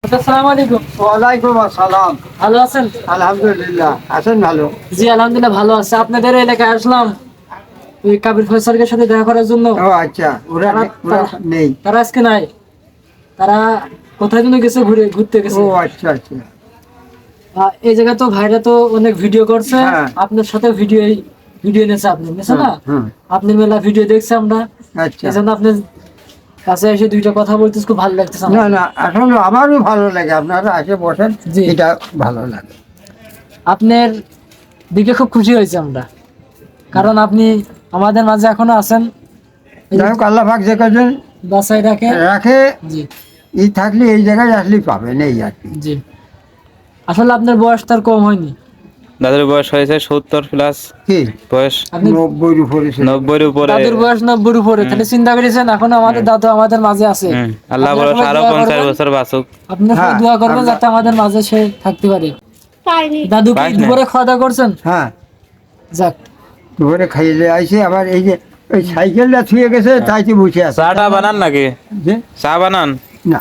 আসসালামু আলাইকুম। ওয়ালাইকুম আসসালাম। ভালো আছেন? আলহামদুলিল্লাহ। আছেন ভালো? জি আলহামদুলিল্লাহ ভালো আছে। আপনাদের এলাকায় আসলাম ওই কাবির ফয়সালের সাথে দেখা করার জন্য। ও আচ্ছা, ওরা ওরা নেই। তারা আজকে নাই। তারা কোথায় যেন গেছে, ঘুরতে গেছে। ও আচ্ছা আচ্ছা। এই জায়গা তো ভাইরা তো অনেক ভিডিও করছে। হ্যাঁ। আপনার সাথে ভিডিও নিয়েছে, আপনি নিয়েছে না? হুম। আপনি মেলা ভিডিও দেখছি আমরা। আচ্ছা। এই জন্য আপনার কাছে এসে দুইটা কথা বলতেছি, খুব ভালো লাগতেছে না আমার। না, আসলে আমারও ভালো লাগে, আপনারা আসে বসেন, জি। এটা ভালো লাগে। আপনার দিকে খুব খুশি হয়েছে আমরা, কারণ আপনি আমাদের মাঝে এখনো আছেন। যাই হোক, আল্লাহ পাক যে কজন বাসায় রাখে। রাখে, জি এই থাকলে এই জায়গায় আসলেই পাবেন, এই আর কি। জি। আসলে আপনার বয়স তার কম হয়নি। দাদুর বয়স হয়েছে 70+ কি বয়স, আপনি 90 উপরে ছিল। 90-এর উপরে। দাদুর বয়স 90-র উপরে, তাহলে চিন্তা করেছেন এখন আমাদের দাদু আমাদের মাঝে আছে। আল্লাহ আপনারা বড় সবাই আরো দোয়া 50 করবেন। বছর বাঁচুক। আপনারা সবাই হ্যাঁ, দোয়া করবেন আমরা- যাতে আমাদের মাঝে সে থাকতে পারে। দাদু কি পাইস না। দুপুরে খাওয়া দাওয়া করছেন? হ্যাঁ, যাক, দুপুরে খাইলে আইসে, আবার এই যে ওই সাইকেলটা ছুঁয়ে গেছে, তাইতে বসে আছে। চাটা বানান নাকি? যে চা বানান? না,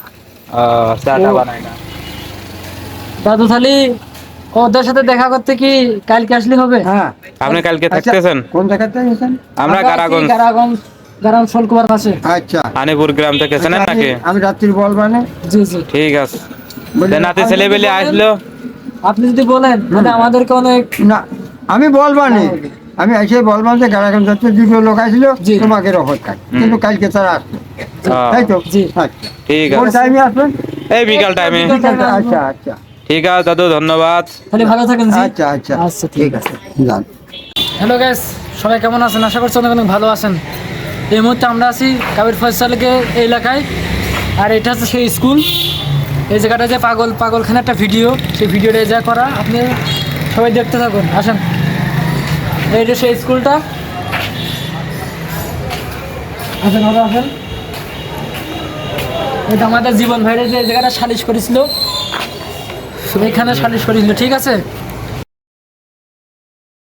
চাটা ও। বানাই না। দাদু তাহলে ওদের সাথে দেখা করতে কি কালকে আসলে হবে? হ্যাঁ। আপনি কালকে আচ্ছা, থাকতেছেন? কোন জায়গাতে গেছেন? আমরা আছি কারাগঞ্জ, গারাগঞ্জ শোলকুমার পাশে। আচ্ছা। হানিপুর গ্রাম থেকে চেনেন আচ্ছা, নাকি? আমি রাত্রি বলবানে জি জি। ঠিক আছে। বললেন, নাতি আপনি ছেলে যদি পেলে বলেন- আসলো। আপনি যদি বলেন তাহলে আমাদেরকে অনেক না, আমি বলবানে, আমি এসে বলবান যে গাড়াগান যাচ্ছে, দুটো লোক আসছিল জি। তোমাকে অপেক্ষায়, কিন্তু কালকে তারা আসবে, তাই তো? জি। আচ্ছা, ঠিক কোন আছে, টাইমে আসবেন? এই বিকাল টাইমে। বিকাল টাইমে আসবো। আচ্ছা আচ্ছা ঠিক আছে দাদু, ধন্যবাদ। তাহলে ভালো থাকেন। জি আচ্ছা আচ্ছা আচ্ছা, ঠিক আছে, যান। হ্যালো গাইস, সবাই কেমন আছেন? আশা করছি অনেক অনেক ভালো আছেন। এই মুহূর্তে আমরা আছি কাবির ফয়সালকে এই এলাকায়, আর এটা হচ্ছে সেই স্কুল। এই জায়গাটা যে পাগলখানে একটা ভিডিও, সেই ভিডিওটা যা করা, আপনি সবাই দেখতে থাকুন। আসেন, এইটা সেই স্কুলটা। আসেন ওরা আসেন। এটা আমাদের জীবন ভাইরে যে জায়গাটা সালিশ করেছিল, এখানে সালিশ করেছিল, ঠিক আছে?